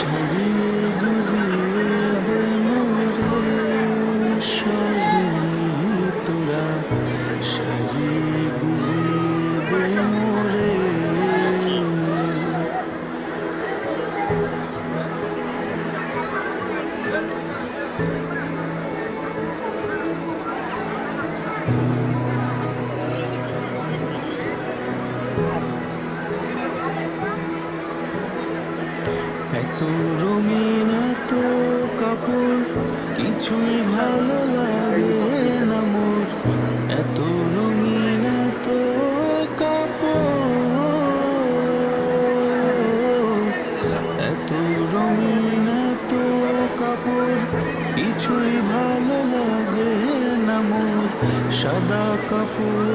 সাজিয়ে গুজিয়ে দে মোরে সজনী তোরা, সাজিয়ে গুজিয়ে দে মোরে। এত রঙিন এত কাপড় কিছুই ভালো লাগে না মোর, এত রঙিন এত কাপড়, এত রঙিন এত কাপড় কিছুই ভালো লাগে না মোর, সাদা কাপড়